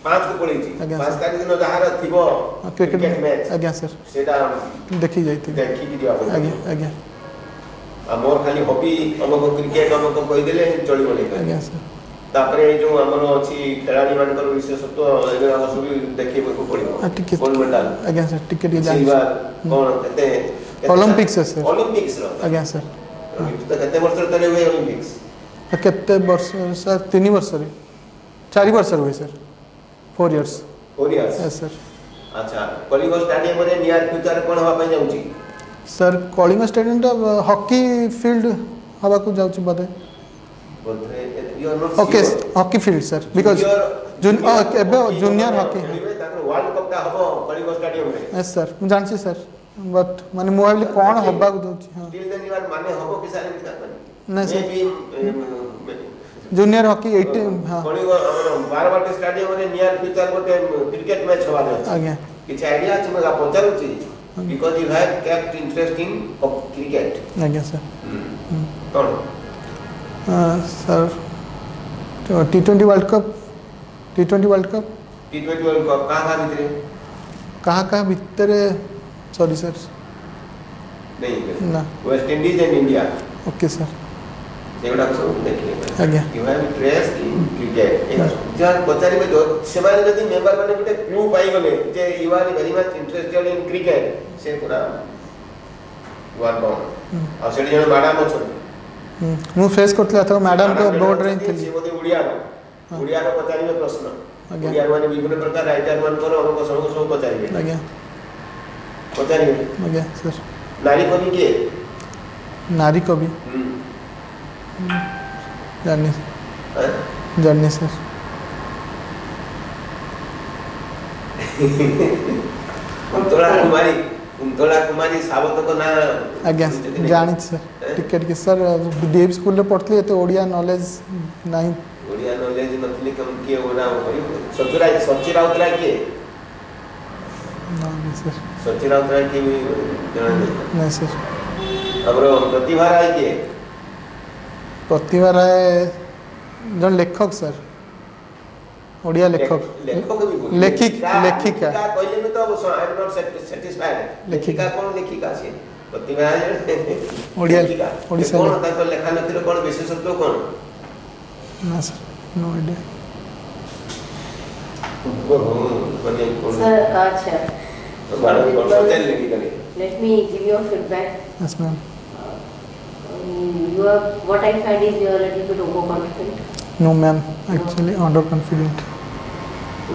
[SPEAKER 3] 5 କୁ ପଳେଇଛି
[SPEAKER 2] ଆଜ୍ଞା,
[SPEAKER 3] 5
[SPEAKER 2] sir.
[SPEAKER 3] ତାରିଖ ଦିନ ଯାହାର ଥିବ କ୍ରିକେଟ ମ୍ୟାଚ୍
[SPEAKER 2] आज्ञा सर
[SPEAKER 3] ସେଟା
[SPEAKER 2] देखि जाईती
[SPEAKER 3] ଦେଖିକି ଯିବା ପଡିବ
[SPEAKER 2] आज्ञा आज्ञा
[SPEAKER 3] ଆଉ ମୋର ଖାଲି ହବି ଅମକ କ୍ରିକେଟ ଅମକ କହିଦେଲେ ଚଳିବ ନାହିଁ
[SPEAKER 2] आज्ञा सर
[SPEAKER 3] ତାପରେ ଏଇ ଯୋଉ ଆମର ଅଛି ଖେଳାଳି ମାନଙ୍କର ବିଶେଷତ୍ୱ ଏଗୁଡାକ ସବୁ ଦେଖିବାକୁ ପଡିବ
[SPEAKER 2] ଟିକେ
[SPEAKER 3] ଗୋଲ୍ଡ ମେଡାଲ
[SPEAKER 2] आज्ञा सर टिके टिके जान
[SPEAKER 3] ସିଲଭର କଣ କେତେ
[SPEAKER 2] ओलंपिक्स है सर
[SPEAKER 3] ଅଲିମ୍ପିକ୍ସ ର
[SPEAKER 2] आज्ञा सर
[SPEAKER 3] କିନ୍ତୁ ତ କେତେ ବର୍ଷ ତଳେ ହୁଏ ଅଲିମ୍ପିକ୍ସ
[SPEAKER 2] केते वर्ष सर 3 वर्ष रे 4 वर्ष हुए sir 4 years
[SPEAKER 3] 4 years
[SPEAKER 2] yes sir
[SPEAKER 3] ଆଚ୍ଛା କଳିଙ୍ଗ ଷ୍ଟାଡିୟମ ରେ ନିୟର ଫ୍ୟୁଚର କଣ ହବା ପାଇଁ ଯାଉଛି
[SPEAKER 2] सर कलिंग स्टेडियम टा हॉकी फील्ड हवा को जाउची बदे
[SPEAKER 3] ବୋଧେ you are not
[SPEAKER 2] okay
[SPEAKER 3] sure.
[SPEAKER 2] Hockey field sir because एबे जूनियर हॉकी
[SPEAKER 3] ତାଙ୍କର वर्ल्ड कप ଟା ହବ କଳିଙ୍ଗ ଷ୍ଟାଡିୟମ ରେ
[SPEAKER 2] यस सर मु जानसी सर बट माने मु भाबली कोन हबा को जाउची हां
[SPEAKER 3] टिल देन यू आर माने हबो कि सारे मिटा
[SPEAKER 2] नहीं, sir. जूनियर हॉकी 18 हां
[SPEAKER 3] कलिंग हमर बारवाटी स्टाडियम रे नियर फ्यूचर गोटे क्रिकेट मैच हवा दे
[SPEAKER 2] आज्ञा
[SPEAKER 3] किछ आइडिया अछि मगा पचारुची because you have kept interest in cricket
[SPEAKER 2] आज्ञा सर
[SPEAKER 3] कोन
[SPEAKER 2] sir T20 world cup T20 world cup
[SPEAKER 3] टी20 वर्ल्ड कप कहां भीतर
[SPEAKER 2] कहाँ भीतर सॉरी सर
[SPEAKER 3] नहीं
[SPEAKER 2] ना
[SPEAKER 3] West Indies and India
[SPEAKER 2] okay sir
[SPEAKER 3] एगुड़ा सब देखिए
[SPEAKER 2] आज्ञा
[SPEAKER 3] you have interest in cricket जहां पचारिबे सेमाने जदी मेंबर माने गुटे क्लू पाई गले जे you are very much interested in cricket से पूरा वन डाउन आ सेडी जण मैडम अछन
[SPEAKER 2] मु फेस करतला तो मैडम को बोर्ड रे थी
[SPEAKER 3] से बोले उड़िया रो पचारिबे प्रश्न
[SPEAKER 2] आज्ञा
[SPEAKER 3] उड़िया माने विभिन्न प्रकार राइटर मान को हमको सब पचारिबे
[SPEAKER 2] आज्ञा
[SPEAKER 3] पचारिबे
[SPEAKER 2] आज्ञा सर
[SPEAKER 3] नारी कवि के
[SPEAKER 2] नारी कवि जाननी सर
[SPEAKER 3] कुंतला कुमारी सावत को ना
[SPEAKER 2] आज्ञा जानी सर टिकेट के सर डीएवी स्कूल रे पढ़तली एते ओडिया नॉलेज नाही
[SPEAKER 3] ओडिया नॉलेज नथली कम के ओना सच्ची राउतराय के
[SPEAKER 2] नहीं सर
[SPEAKER 3] सच्ची राउतराय के भी जान
[SPEAKER 2] नहीं सर
[SPEAKER 3] हमरो प्रतिभा राय के
[SPEAKER 2] प्रतिभा राय जन लेखक सर ओडिया लेखक
[SPEAKER 3] लेखक भी बोल
[SPEAKER 2] लेखिका
[SPEAKER 3] कहले में तो आई एम नॉट सैटिस्फाइड लेखिका कौन लेखिका से प्रतिभा राय
[SPEAKER 2] ओडिया
[SPEAKER 3] ओडिसा कौन ताको लेखा नथिर कौन विशेषत्व कौन
[SPEAKER 2] ना सर नो आईडिया
[SPEAKER 4] Sir, अच्छा. Let me give you a feedback.
[SPEAKER 2] Yes ma'am
[SPEAKER 4] You are, what I find is you are a little bit overconfident.
[SPEAKER 2] No ma'am actually underconfident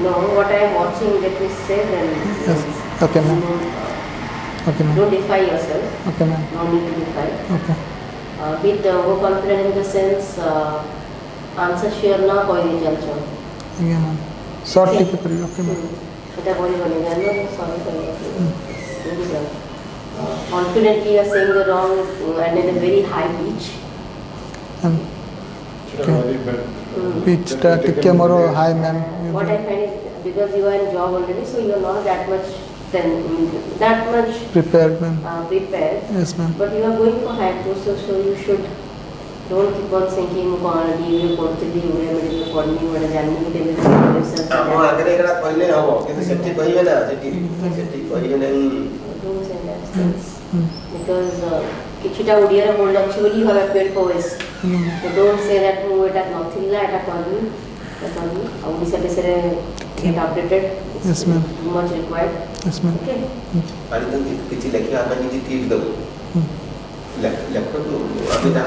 [SPEAKER 4] No, what I am watching, let me say then.
[SPEAKER 2] Yes. Okay, ma'am. Okay ma'am
[SPEAKER 4] Don't defy yourself.
[SPEAKER 2] Okay ma'am
[SPEAKER 4] No need to defy.
[SPEAKER 2] Okay
[SPEAKER 4] Bit overconfident in the sense, answer sure ना कोई नहीं चलचो.
[SPEAKER 2] आज्ञा ma'am short टिके करियो okay ma'am
[SPEAKER 4] এটা বলিবনি জানো sorry করি confidently you are saying the wrong and in a very high pitch.
[SPEAKER 2] Pitch टा टिके मोरो high ma'am
[SPEAKER 4] What I find is because you are in job already, so you are not that much
[SPEAKER 2] prepared ma'am
[SPEAKER 4] prepared.
[SPEAKER 2] Yes ma'am
[SPEAKER 4] But you are going for high post, so you should don't keep on thinking you put the medical body what is happening
[SPEAKER 3] हम आगे एकरा पहले हबो कि सेठी कहिबे ना सेठी कहिबे नहीं
[SPEAKER 4] don't say that because किछिटा Odia रे बोल अछि बोली have appeared for us. So don't say that मु एटा नथिला एटा करबी आ ओडिसा बिसरे get updated.
[SPEAKER 2] Yes, ma'am.
[SPEAKER 4] Much required.
[SPEAKER 2] Yes ma'am
[SPEAKER 4] Okay.
[SPEAKER 3] आणि तो किछि लेखिया आपण निजी टिप दबो लैपटॉप अभी ता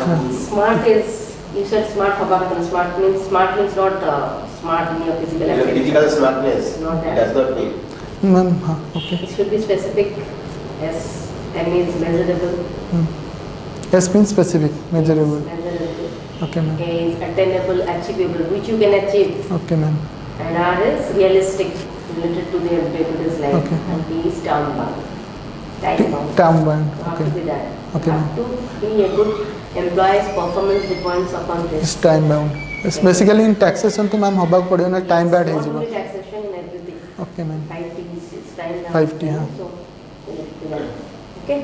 [SPEAKER 4] Smart is you said smart habak smart means not smart in your physical activity.
[SPEAKER 3] digital smartness
[SPEAKER 4] Not that.
[SPEAKER 3] does not mean
[SPEAKER 2] ma'am हाँ okay
[SPEAKER 4] It should be specific. Yes, M is measurable.
[SPEAKER 2] S mean specific measurable
[SPEAKER 4] Measurable.
[SPEAKER 2] Okay ma'am
[SPEAKER 4] A is attainable, achievable, which you can achieve.
[SPEAKER 2] Okay ma'am
[SPEAKER 4] And R is realistic. related to their day-to-day life,
[SPEAKER 2] Okay.
[SPEAKER 4] and he is town bound. Time bound.
[SPEAKER 2] Term band.
[SPEAKER 4] You have
[SPEAKER 2] Okay.
[SPEAKER 4] to be that.
[SPEAKER 2] Okay,
[SPEAKER 4] You have to be a good employee's performance depends upon this.
[SPEAKER 2] It's time bound. It's basically in taxation तो ma'am हबाक पड़े ना time band है
[SPEAKER 4] Not
[SPEAKER 2] जीवन.
[SPEAKER 4] only taxation in everything.
[SPEAKER 2] Okay ma'am.
[SPEAKER 4] 5T is time bound.
[SPEAKER 2] 5T, huh.
[SPEAKER 4] So, you have to do that. Okay?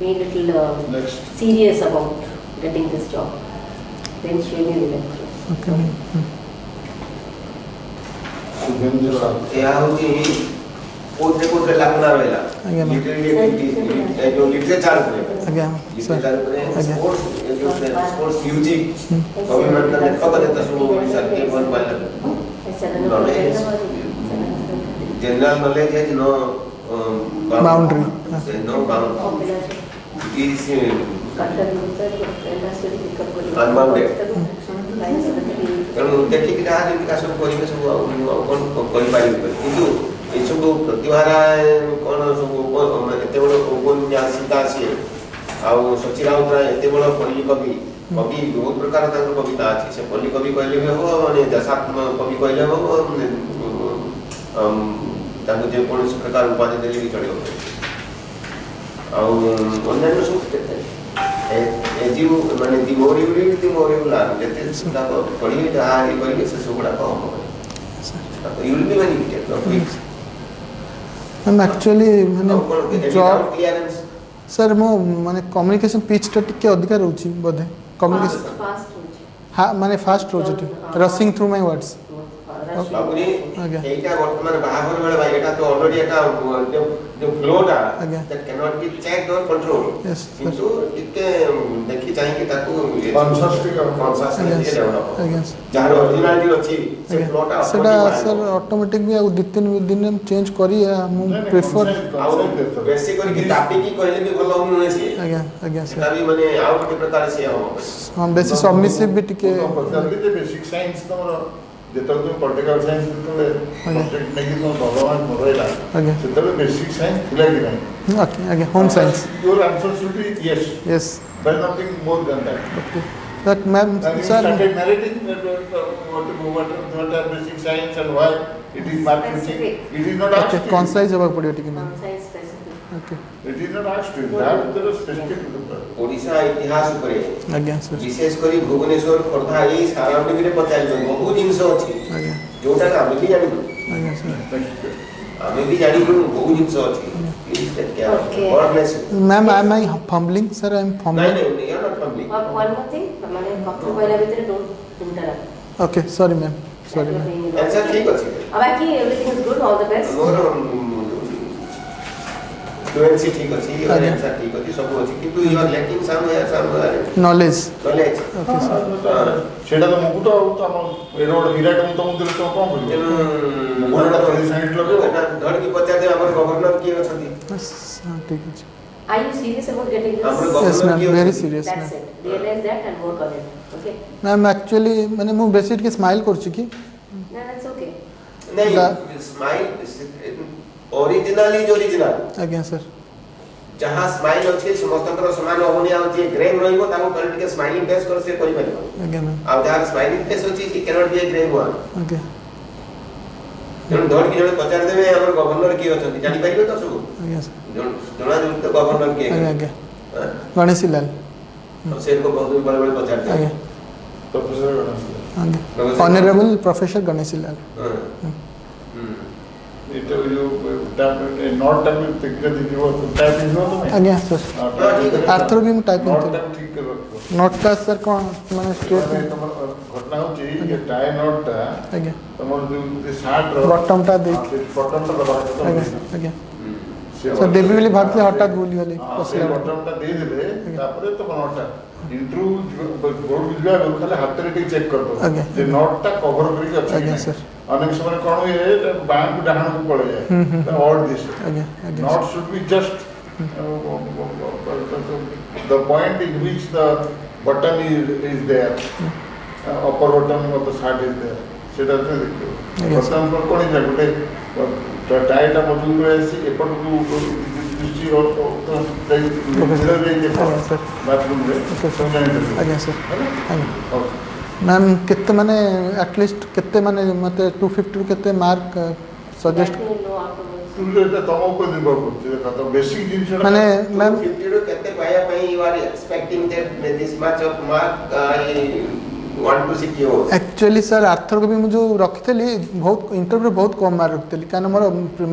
[SPEAKER 4] Be little
[SPEAKER 1] Next.
[SPEAKER 4] serious about getting this job. Then surely will improve.
[SPEAKER 2] Okay ma'am.
[SPEAKER 1] Subhendu Sahu.
[SPEAKER 3] ଏହା ହଉଛି କୋଉଥିରେ ଲାଗୁ ନା ରହିଲା
[SPEAKER 2] ଆଜ୍ଞା, ma'am.
[SPEAKER 3] ଯୋଉ literature ଉପରେ
[SPEAKER 2] ଆଜ୍ଞା sir.
[SPEAKER 3] ଲିଟରେଚର ଉପରେ
[SPEAKER 2] ଆଜ୍ଞା.
[SPEAKER 3] ସ୍ପୋର୍ଟସ ମ୍ୟୁଜିକ ଗଭର୍ଣ୍ଣମେଣ୍ଟ ଲେଖକ ଯେତେ ସବୁ ଓଡ଼ିଶାରେ କିଏ ଭଲ ପାଇଲେ जनरल नॉलेज है no
[SPEAKER 2] Boundary.
[SPEAKER 3] No boundary is unbounded. ତେଣୁ ଦେଖିକି ଯାହା ଯେମିତି ସବୁ କରିବେ ସବୁ ଆଉ କ'ଣ କରିପାରିବେ କିନ୍ତୁ ଏସବୁ ପ୍ରତିଭାରା କ'ଣ ସବୁ ଏତେ ବଡ଼ ଉପନ୍ୟାସିକା ସିଏ ଆଉ ସଚି ରାଉତରାୟ ଏତେ ବଡ଼ ପଲ୍ଲୀ କବି କବି ବହୁତ ପ୍ରକାର ତାଙ୍କର କବିତା ଅଛି ସେ ପଲ୍ଲୀ କବି କହିଲେ ବି ହେବ ମାନେ ଦେଶାତ୍ମକ କବି କହିଲେ ହେବ ତାଙ୍କୁ ଯେକୌଣସି ପ୍ରକାର ଉପାଧି ଦେଲେ ବି ଚଳିବ ଆଉ ଅନ୍ୟାନ୍ୟ ସବୁ କେତେ ମାନେ the more you read the more you learn ଯେତେ ତାକୁ ପଢ଼ିବେ ଯାହା ଇଏ କରିବେ ସେ ସବୁଗୁଡ଼ାକ ହେବ you will be benefited
[SPEAKER 2] ma'am actually मैंने जॉब
[SPEAKER 3] क्लियरेंस
[SPEAKER 2] सर मो माने कम्युनिकेशन पिच टा टिके अधिक रहउची बोधे कम्युनिकेशन हाँ माने फास्ट रहउची रशिंग थ्रू माय वर्ड्स
[SPEAKER 3] बाबूजी
[SPEAKER 2] आज्ञा
[SPEAKER 3] एटा वर्तमान बाहागर बेले भाई एटा तो ऑलरेडी एटा जो फ्लोटा
[SPEAKER 2] आज्ञा
[SPEAKER 3] that can not be checked और कंट्रोल
[SPEAKER 2] यस
[SPEAKER 3] किंतु टिके देखि चाहिए कि ताको
[SPEAKER 1] Consciously
[SPEAKER 3] कॉन्शियसली डेवलप
[SPEAKER 2] आज्ञा
[SPEAKER 3] जहार ओरिजिनलिटी अछि से फ्लोटा
[SPEAKER 2] सेटा सर ऑटोमेटिक भी आ दो तीन दिन में चेंज करी मु प्रेफर
[SPEAKER 3] बेसिकली कि टापी की कहले भी भलो होने से
[SPEAKER 2] आज्ञा आज्ञा
[SPEAKER 3] सेटा
[SPEAKER 2] सर
[SPEAKER 3] भी माने आउ के प्रकार से हो
[SPEAKER 2] हम बेसी सबमिसिव भी टिके
[SPEAKER 1] बेसिक साइंस तमर ଯେତେବେଳେ তুমি ପଲିଟିକାଲ ସାଇନ୍ସ ଯେତେବେଳେ ସବଜେକ୍ଟ ନେଇକି ତୁମ ଭଗବାନ ମରେଇଲା
[SPEAKER 2] ଆଜ୍ଞା
[SPEAKER 1] ସେତେବେଳେ ବେସିକ ସାଇନ୍ସ ଥିଲା କି ନାହିଁ
[SPEAKER 2] ओके आज्ञा home science
[SPEAKER 1] your answer should be yes
[SPEAKER 2] yes
[SPEAKER 1] there is nothing more than that
[SPEAKER 2] okay that ma'am
[SPEAKER 1] and you
[SPEAKER 2] sir
[SPEAKER 1] started narrating what are basic science and why it is marketing
[SPEAKER 4] Specific.
[SPEAKER 1] it is not
[SPEAKER 2] okay
[SPEAKER 1] asked to you.
[SPEAKER 2] Concise होबा पड़ियो टिके ma'am
[SPEAKER 4] Science specific.
[SPEAKER 2] Okay
[SPEAKER 1] it is not asked to you. that there is specific to the
[SPEAKER 3] Odisha इतिहास ऊपर
[SPEAKER 2] आज्ञा sir
[SPEAKER 3] विशेष करी भुवनेश्वर खोर्धा ये साराउंडिंग रे पचाइलो बहुत जिंस अछि
[SPEAKER 2] आज्ञा
[SPEAKER 3] जोटा आमे भी जानि
[SPEAKER 2] आज्ञा सर
[SPEAKER 3] आमे भी जानि बहुत जिंस अछि please take care
[SPEAKER 4] Okay.
[SPEAKER 3] God bless you
[SPEAKER 2] ma'am I am fumbling sir I am
[SPEAKER 3] नहीं
[SPEAKER 2] फंबलिंग
[SPEAKER 3] नहीं you are not family
[SPEAKER 4] One more thing, माने कथा कहला भितर don't interrupt.
[SPEAKER 2] Okay sorry ma'am sorry ma'am
[SPEAKER 3] answer ठीक अछि
[SPEAKER 4] अब बाकी everything is good, all the best.
[SPEAKER 3] More fluency ठीक अछि योर
[SPEAKER 2] आज्ञा।
[SPEAKER 3] आंसर ठीक अछि सब अछि किंतु you are lacking some
[SPEAKER 2] knowledge
[SPEAKER 3] knowledge
[SPEAKER 2] okay sir
[SPEAKER 1] ସେଇଟା ତ ମୁକୁଟ ଆଉ ତ ଆମ ଏଡ ବଡ଼ ବିରାଟ ମୁଁ ତମକୁ ଦେଲେ ତମେ କ'ଣ କରିବ ମୁକୁଟଟା ତ ସାଇଡ୍ ଲଗେଇବ
[SPEAKER 3] ଧରିକି ପଚାରିବେ ଆମର गवर्नर किए अछंती
[SPEAKER 2] बस हाँ ठीक है
[SPEAKER 4] Are you serious about getting this?
[SPEAKER 3] हमर
[SPEAKER 2] यस
[SPEAKER 3] गवर्नर
[SPEAKER 2] मैम
[SPEAKER 3] किए
[SPEAKER 2] वेरी
[SPEAKER 3] अछंती
[SPEAKER 2] serious
[SPEAKER 4] That's
[SPEAKER 2] ma'am
[SPEAKER 4] it. Realize that and work on it. Okay?
[SPEAKER 2] Ma'am actually मैंने मु बेसी के स्माइल करछु कि
[SPEAKER 4] No, that's okay.
[SPEAKER 3] नहीं
[SPEAKER 2] दा-
[SPEAKER 3] स्माइल ओरिजिनली ओरिजिनल
[SPEAKER 2] आज्ञा सर
[SPEAKER 3] जहाँ स्माइल अच्छे समस्त समान होनी जे ग्रेव रहिबो ताको कल टिके स्माइलिंग फेस कर से करि परिबो
[SPEAKER 2] आज्ञा मैम
[SPEAKER 3] आ जहाँ स्माइलिंग फेस अछि he can not be a grave one
[SPEAKER 2] okay
[SPEAKER 3] जण धड़ की जण पचार देबे हमर गवर्नर की अछंती जानि परिबे तो सब
[SPEAKER 2] आज्ञा सर
[SPEAKER 3] जना जण तो गवर्नर की
[SPEAKER 2] आज्ञा आज्ञा गणेश लाल
[SPEAKER 3] तो सेन को बहुत बड़े बड़े पचार दे
[SPEAKER 2] आज्ञा
[SPEAKER 1] प्रोफेसर
[SPEAKER 2] आज्ञा ऑनरेबल प्रोफेसर गणेश लाल
[SPEAKER 1] এটা ওই নটটা আমি ঠিক করে দিব টাইপ দিব তুমি
[SPEAKER 2] आज्ञा सर आर्थर भी मु टाइपिंग
[SPEAKER 1] নটটা ঠিক করে রাখো
[SPEAKER 2] नोट का सर कौन माने स्ट्रेट
[SPEAKER 1] মানে তোমার ঘটনা হচ্ছে যে টাই নটটা
[SPEAKER 2] आज्ञा
[SPEAKER 1] তোমার যে শার্ট
[SPEAKER 2] बॉटम टा देख
[SPEAKER 1] বটনটা দবা
[SPEAKER 2] आज्ञा आज्ञा सर देवी वाली भागते हटात बोली वाली
[SPEAKER 1] সেই বটনটা দিয়ে দিলে তারপরে তোমার নটটা ইন্টারভিউ বোর্ড বুঝবা খালি হাତରେ ଟିକେ চেক করব
[SPEAKER 2] আজ্ঞା।
[SPEAKER 1] যে নটটা কভার করিକି ଅଛି
[SPEAKER 2] आज्ञा
[SPEAKER 1] କି
[SPEAKER 2] सर
[SPEAKER 1] অনেক সময় কোন ହୁଏ ବାଁକୁ ଡାହାଣକୁ ପଳେଇ ଯାଏ ଅଡ୍ ଦିଶ
[SPEAKER 2] आज्ञा आज्ञा
[SPEAKER 1] not should be just the point in which the button is there upper button of the shirt is there সেটা তুমি দেখো
[SPEAKER 2] Yes.
[SPEAKER 1] বর্তমান পর কোন জায়গা ଗୋଟେ টাইটা মজুদ করে আসছে এপটକୁ দৃষ্টি মিররে দেখো
[SPEAKER 2] आज्ञा सर
[SPEAKER 1] বাথরুম রে
[SPEAKER 2] Okay, sir.
[SPEAKER 1] তুমি জানিছো
[SPEAKER 2] आज्ञा सर
[SPEAKER 1] ହେଲା
[SPEAKER 2] आज्ञा
[SPEAKER 1] Okay.
[SPEAKER 2] मैम केते माने एटलीस्ट केते माने मते 250 रु केते mark suggest
[SPEAKER 4] That you know afterwards.
[SPEAKER 1] କିନ୍ତୁ ଏଇଟା ତମ ଉପରେ ନିର୍ଭର କରୁଛି ଦେଖ ତ ବେସିକ୍ ଜିନିଷଟା
[SPEAKER 2] ମାନେ ମ୍ୟାମ୍
[SPEAKER 3] 50 ରୁ କେତେ ପାଇବା ପାଇଁ you are expecting that this much of mark I want to secure.
[SPEAKER 2] Actually sir Arthur को भी मुझे रखी बहुत इंटरव्यू बहुत कम मार्क रखी कारण मोर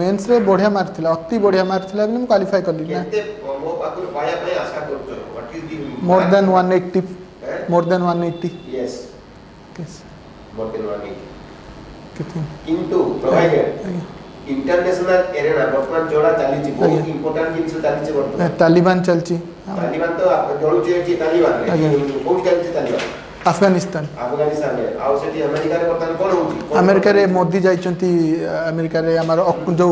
[SPEAKER 2] मेन्स रे बढ़िया मार्क थिला अति बढ़िया मार्क थिला बोली क्वालिफाई करली ना
[SPEAKER 3] केते मो पाखु पाया ପାଇଁ आशा करछो what is the
[SPEAKER 2] more than 180 more than 180
[SPEAKER 3] yes
[SPEAKER 2] yes
[SPEAKER 3] more than 180
[SPEAKER 2] कितने
[SPEAKER 3] किंतु प्रोवाइडेड इंटरनेशनल एरेना वर्तमान जोड़ा चली छी बहुत इंपोर्टेंट जिंस चली छी वर्तमान
[SPEAKER 2] तालिबान चलची
[SPEAKER 3] तालिबान तो जोड़ू छी तालिबान बहुत चली छी तालिबान
[SPEAKER 2] अफगानिस्तान
[SPEAKER 3] अफगानिस्तान में आउ सेठी अमेरिका रे वर्तमान कोन होची
[SPEAKER 2] अमेरिका रे मोदी जाइचंती अमेरिका रे हमर जो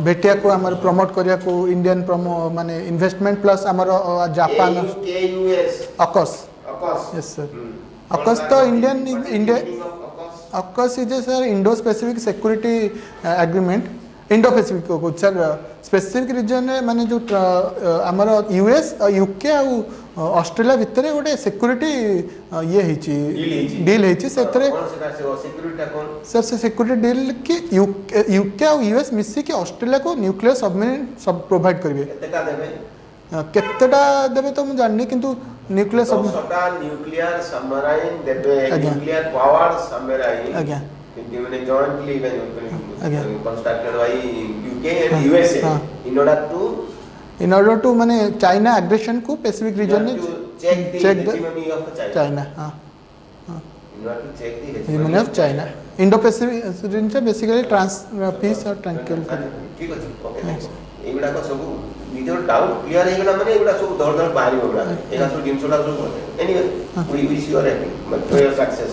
[SPEAKER 2] भेटिया को हमर प्रमोट करिया को इंडियन प्रमो माने इन्वेस्टमेंट प्लस हमर जापान
[SPEAKER 3] यूएस
[SPEAKER 2] अकस यस सर अकस तो Indian India अकस is sir Indo specific security agreement Indo Pacific को सर स्पेसिफिक रीजन माने जो हमर यूएस यूके आ ऑस्ट्रेलिया भितर गोटे सिक्योरिटी ये डील हेची सेतरे सर से सिक्योरिटी डील कि यूके और यूएस मिसी कि ऑस्ट्रेलिया को न्यूक्लियर सबमरीन सब प्रोवाइड करिवे केतेटा देबे तो मु जाननी किंतु न्यूक्लियर
[SPEAKER 3] न्यूक्लियर सबमरीन देबे न्यूक्लियर पावर सबमरीन
[SPEAKER 2] आज्ञा
[SPEAKER 3] किंतु माने jointly constructed by UK and USA
[SPEAKER 2] in order to माने चाइना एग्रेशन को पैसिफिक रीजन ने
[SPEAKER 3] check the
[SPEAKER 2] check
[SPEAKER 3] hegemony of
[SPEAKER 2] China हां
[SPEAKER 3] in order to check the
[SPEAKER 2] hegemony of China Indo Pacific region से basically trans piece और tranquil
[SPEAKER 3] ठीक अछि okay एगुडा को सब निजर डाउट क्लियर हे गेला माने एगुडा सब दर दर बाहरी होगला एगा सब जिंसोडा सब anyway we wish you are happy but for your success